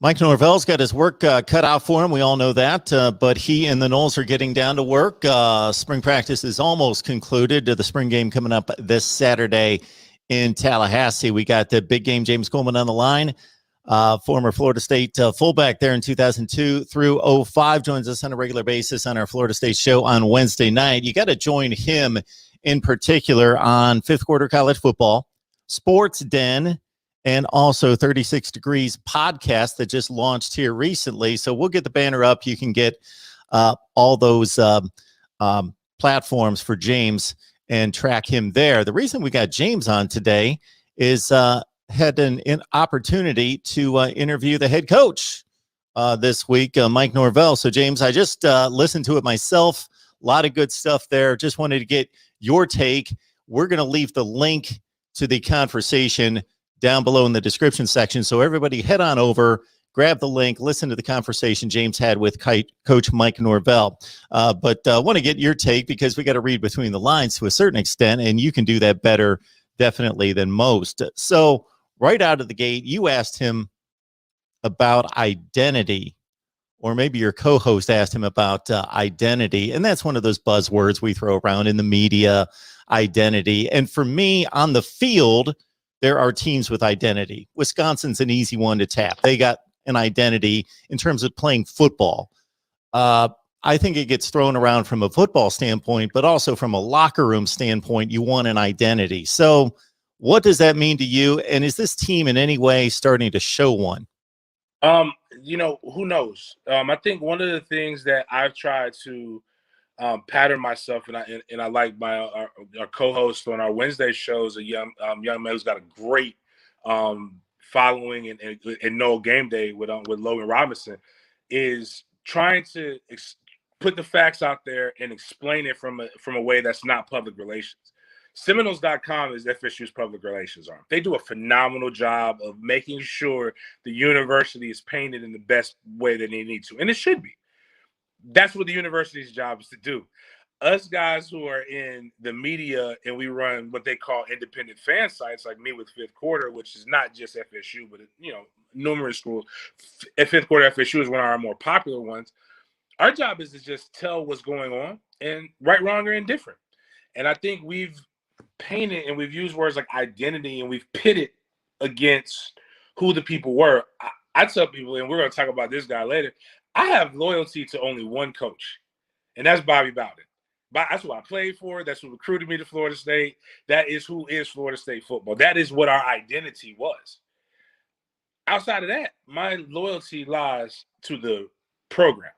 Mike Norvell's got his work cut out for him. We all know that, but he and the Noles are getting down to work. Spring practice is almost concluded. The spring game coming up this Saturday in Tallahassee. We got the big game, James Coleman on the line. Former Florida State fullback there in 2002 through 05, joins us on a regular basis on our Florida State show on Wednesday night. You got to join him in particular on Fifth Quarter College Football, Sports Den, and also 36 Degrees podcast that just launched here recently. So we'll get the banner up. You can get all those platforms for James and track him there. The reason we got James on today is had an opportunity to interview the head coach this week, Mike Norvell. So, James, I just listened to it myself. A lot of good stuff there. Just wanted to get your take. We're going to leave the link to the conversation down below in the description section. So everybody head on over, grab the link, listen to the conversation James had with Coach Mike Norvell. But I want to get your take because we got to read between the lines to a certain extent, and you can do that better definitely than most. So right out of the gate, you asked him about identity, or maybe your co-host asked him about identity. And that's one of those buzzwords we throw around in the media, identity. And for me, on the field, there are teams with identity. Wisconsin's an easy one to tap. They got an identity in terms of playing football. I think it gets thrown around from a football standpoint, but also from a locker room standpoint, you want an identity. So what does that mean to you? And is this team in any way starting to show one? Who knows? I think one of the things that I've tried to pattern myself, and I like my our co-host on our Wednesday shows, a young man who's got a great following and no game day with Logan Robinson, is trying to put the facts out there and explain it from a way that's not public relations. Seminoles.com is FSU's public relations arm. They do a phenomenal job of making sure the university is painted in the best way that they need to, and it should be. That's what the university's job is to do. Us guys who are in the media and we run what they call independent fan sites, like me with Fifth Quarter, which is not just FSU, but numerous schools. Fifth Quarter FSU is one of our more popular ones. Our job is to just tell what's going on, and right, wrong, or indifferent. And I think we've painted and we've used words like identity, and we've pitted against who the people were. I tell people, and we're going to talk about this guy later, I have loyalty to only one coach, and that's Bobby Bowden. That's who I played for. That's who recruited me to Florida State. That is who is Florida State football. That is what our identity was. Outside of that, my loyalty lies to the program.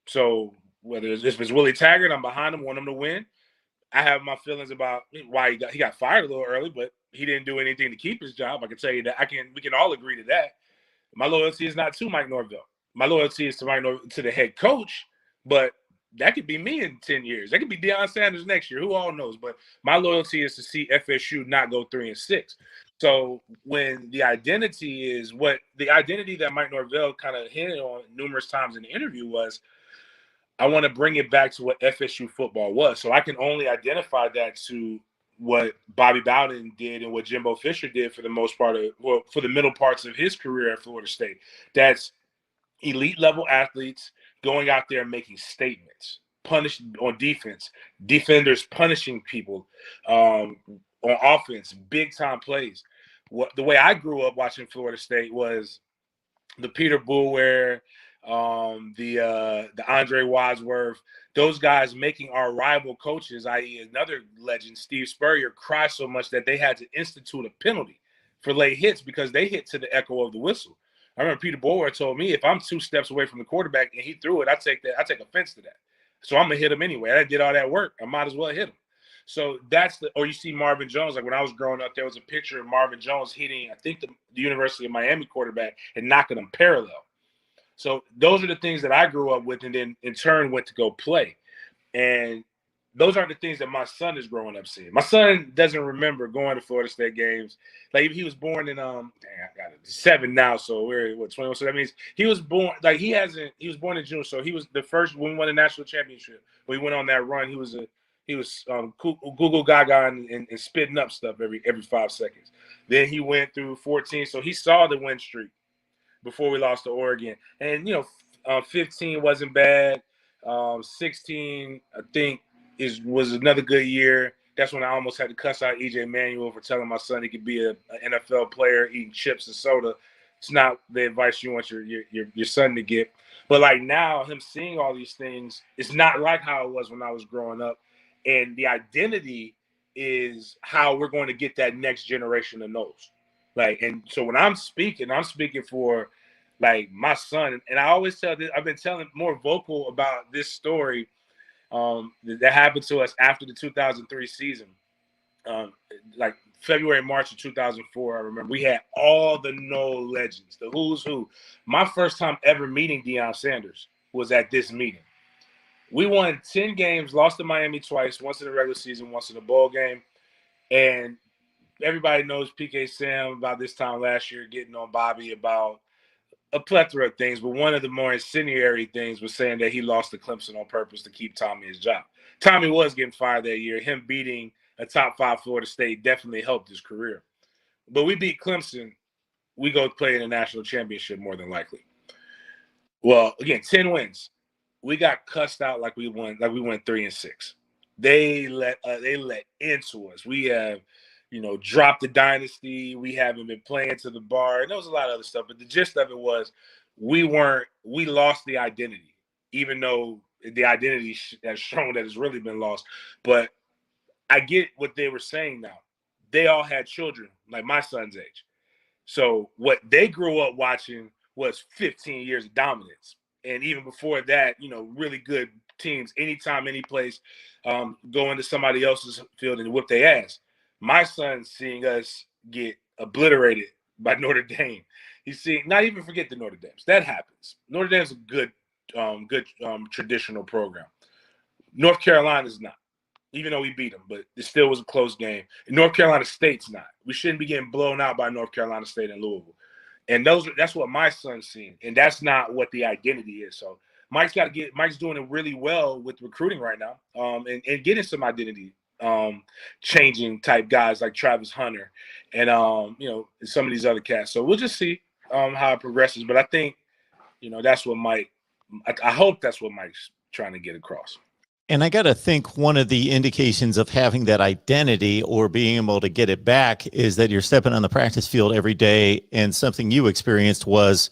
So whether if it's Willie Taggart, I'm behind him, want him to win. I have my feelings about why he got fired a little early, but he didn't do anything to keep his job. I can tell you that. We can all agree to that. My loyalty is not to Mike Norvell. My loyalty is to the head coach, but that could be me in 10 years. That could be Deion Sanders next year. Who all knows? But my loyalty is to see FSU not go 3-6. So when the identity that Mike Norvell kind of hit on numerous times in the interview was, I want to bring it back to what FSU football was. So I can only identify that to what Bobby Bowden did and what Jimbo Fisher did for the most part for the middle parts of his career at Florida State. That's elite level athletes going out there and making statements, punished on defense, defenders punishing people on offense, big time plays. The way I grew up watching Florida State was the Peter Boulware, the Andre Wadsworth, those guys making our rival coaches, i.e. another legend, Steve Spurrier, cry so much that they had to institute a penalty for late hits because they hit to the echo of the whistle. I remember Peter Boulware told me if I'm 2 steps away from the quarterback and he threw it, I take offense to that. So I'm gonna hit him anyway. I did all that work. I might as well hit him. So or you see Marvin Jones, like when I was growing up, there was a picture of Marvin Jones hitting, I think the University of Miami quarterback and knocking him parallel. So those are the things that I grew up with and then in turn went to go play. And those aren't the things that my son is growing up seeing. My son doesn't remember going to Florida State games. Like he was born in I got it, 7 now, so we're 21. So that means he was born he was born in June. So he was the first when we won the national championship. When we went on that run, he was Google Gaga and spitting up stuff every 5 seconds. Then he went through 14. So he saw the win streak. before we lost to Oregon. And, 15 wasn't bad. 16, I think, was another good year. That's when I almost had to cuss out EJ Manuel for telling my son he could be an NFL player eating chips and soda. It's not the advice you want your son to get. But like now, him seeing all these things, it's not like how it was when I was growing up. And the identity is how we're going to get that next generation of knows. Like, and so when I'm speaking for like my son, and I always tell this, I've been telling more vocal about this story that happened to us after the 2003 season. Like February, March of 2004, I remember we had all the Knoll legends, the who's who. My first time ever meeting Deion Sanders was at this meeting. We won 10 games, lost to Miami twice, once in the regular season, once in the bowl game. And everybody knows PK Sam about this time last year getting on Bobby about a plethora of things, but one of the more incendiary things was saying that he lost to Clemson on purpose to keep Tommy his job. Tommy was getting fired that year. Him beating a top 5 Florida State definitely helped his career. But we beat Clemson, we go play in a national championship more than likely. Well, again, 10 wins. We got cussed out like we went 3-6. They let into us. We have, dropped the dynasty. We haven't been playing to the bar. And there was a lot of other stuff. But the gist of it was we lost the identity, even though the identity has shown that it's really been lost. But I get what they were saying now. They all had children, like my son's age. So what they grew up watching was 15 years of dominance. And even before that, really good teams, anytime, any place, go into somebody else's field and whip their ass. My son's seeing us get obliterated by Notre Dame. He's seeing, not even forget the Notre Dames. That happens. Notre Dame's a good traditional program. North Carolina's not, even though we beat them, but it still was a close game. And North Carolina State's not. We shouldn't be getting blown out by North Carolina State and Louisville. And that's what my son's seeing. And that's not what the identity is. So Mike's doing it really well with recruiting right now, and getting some identity changing type guys like Travis Hunter and some of these other cats. So we'll just see how it progresses. But I think, that's what I hope that's what Mike's trying to get across. And I got to think one of the indications of having that identity or being able to get it back is that you're stepping on the practice field every day. And something you experienced was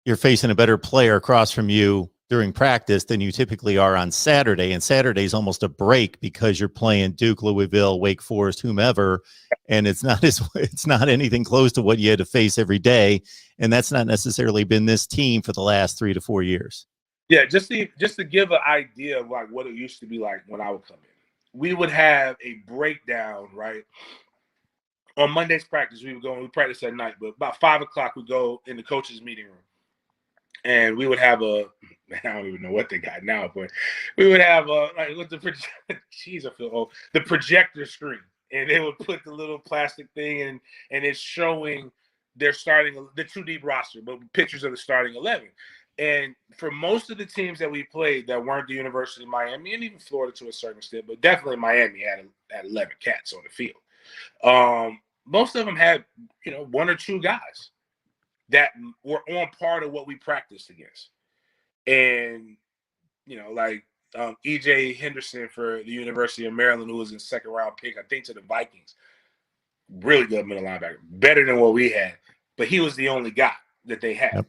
you're facing a better player across from you during practice than you typically are on Saturday. And Saturday is almost a break because you're playing Duke, Louisville, Wake Forest, whomever. And it's not anything close to what you had to face every day. And that's not necessarily been this team for the last 3 to 4 years. Yeah, just to give an idea of like what it used to be like when I would come in. We would have a breakdown, right? On Monday's practice, we practice at night, but about 5 o'clock we go in the coach's meeting room. And we would have I don't even know what they got now, but we would have the projector screen. And they would put the little plastic thing in, and it's showing the 2 deep roster, but pictures of the starting 11. And for most of the teams that we played that weren't the University of Miami, and even Florida to a certain extent, but definitely Miami had 11 cats on the field. Most of them had, 1 or 2 guys that were on part of what we practiced against. And, E.J. Henderson for the University of Maryland, who was in 2nd round pick, I think, to the Vikings. Really good middle linebacker, better than what we had. But he was the only guy that they had. Yep.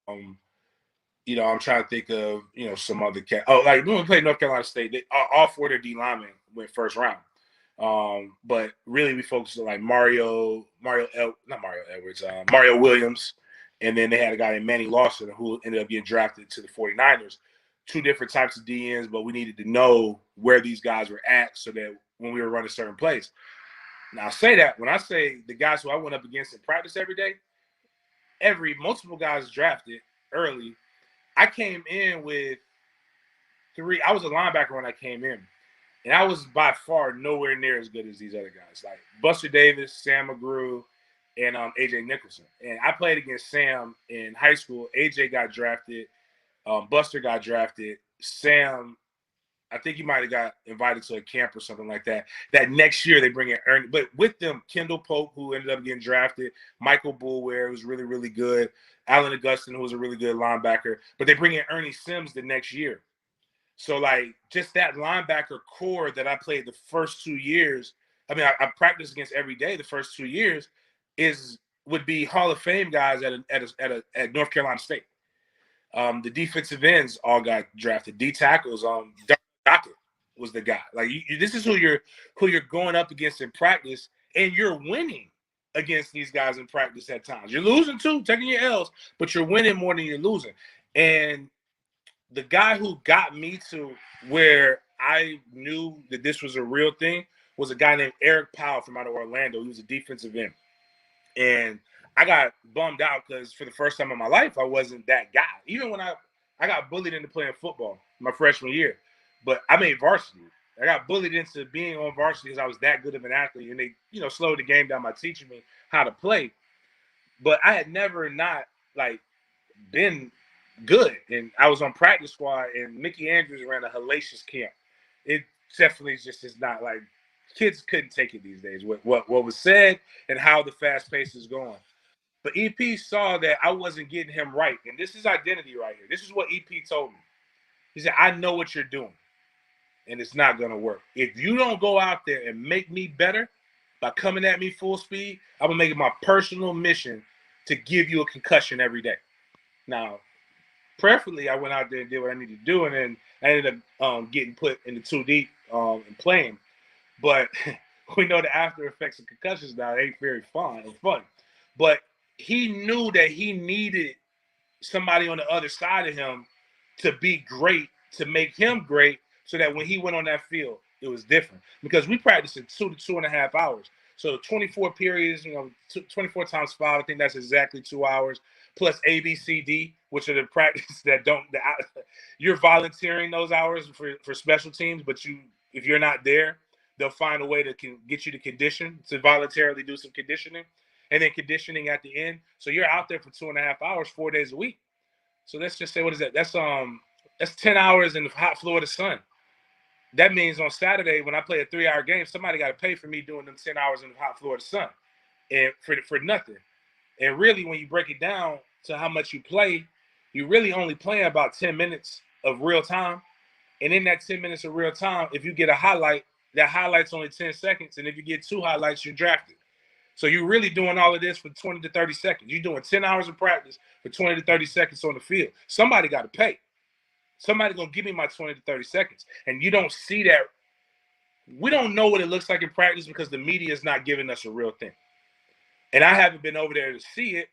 I'm trying to think of, some other cat. Oh, like when we played North Carolina State, all 4 of their D linemen went 1st round. But really we focused on like Mario Williams. And then they had a guy named Manny Lawson who ended up getting drafted to the 49ers. 2 different types of DNs, but we needed to know where these guys were at so that when we were running certain plays. Now, I say that when I say the guys who I went up against in practice every day, multiple guys drafted early. I came in with 3. I was a linebacker when I came in, and I was by far nowhere near as good as these other guys, like Buster Davis, Sam McGrew, and AJ Nicholson. And I played against Sam in high school. AJ got drafted. Buster got drafted. Sam I think he might have got invited to a camp or something like that. That next year they bring in Ernie, but with them, Kendall Pope, who ended up getting drafted, Michael Boulware, who's really, really good, Allen Augustin, who was a really good linebacker, but they bring in Ernie Sims the next year. So, like, just that linebacker core that I played the first 2 years, I mean, I practiced against every day the first 2 years, would be Hall of Fame guys at North Carolina State. The defensive ends all got drafted. D tackles, Dockett was the guy. Like, this is who you're going up against in practice, and you're winning against these guys in practice at times. You're losing too, taking your L's, but you're winning more than you're losing. And the guy who got me to where I knew that this was a real thing was a guy named Eric Powell from out of Orlando. He was a defensive end. And I got bummed out because for the first time in my life, I wasn't that guy. Even when I got bullied into playing football my freshman year, but I made varsity. I got bullied into being on varsity because I was that good of an athlete, and they, slowed the game down by teaching me how to play. But I had never not like been good, and I was on practice squad, and Mickey Andrews ran a hellacious camp. It definitely just is not like kids couldn't take it these days. What was said and how the fast pace is going. But EP saw that I wasn't getting him right, and this is identity right here. This is what EP told me. He said, "I know what you're doing, and it's not gonna work. If you don't go out there and make me better by coming at me full speed, I'm gonna make it my personal mission to give you a concussion every day." Now, preferably, I went out there and did what I needed to do, and then I ended up getting put in the 2 deep and playing. But we know the after effects of concussions now ain't very fun. But he knew that he needed somebody on the other side of him to be great, to make him great, so that when he went on that field, it was different. Because we practiced in 2 to 2.5 hours. So 24 periods, 24 times 5, I think that's exactly 2 hours, plus A, B, C, D, which are the practice that you're volunteering those hours for special teams, but if you're not there, they'll find a way to get you to condition, to voluntarily do some conditioning, and then conditioning at the end. So you're out there for 2.5 hours, 4 days a week. So let's just say, what is that? That's 10 hours in the hot Florida sun. That means on Saturday when I play a 3-hour game, somebody got to pay for me doing them 10 hours in the hot Florida sun, and for nothing. And really, when you break it down to how much you play, you really only play about 10 minutes of real time. And in that 10 minutes of real time, if you get a highlight, that highlight's only 10 seconds. And if you get 2 highlights, you're drafted. So you're really doing all of this for 20 to 30 seconds. You're doing 10 hours of practice for 20 to 30 seconds on the field. Somebody got to pay. Somebody going to give me my 20 to 30 seconds. And you don't see that. We don't know what it looks like in practice because the media is not giving us a real thing. And I haven't been over there to see it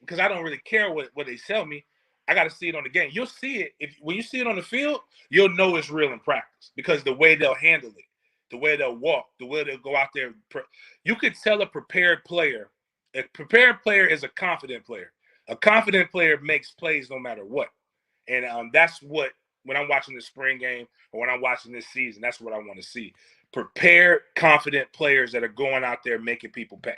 because I don't really care what they tell me. I got to see it on the game. You'll see it. When you see it on the field, you'll know it's real in practice because the way they'll handle it, the way they'll walk, the way they'll go out there. You could tell a prepared player. A prepared player is a confident player. A confident player makes plays no matter what. And that's what, when I'm watching the spring game or when I'm watching this season, that's what I want to see. Prepared, confident players that are going out there making people pay.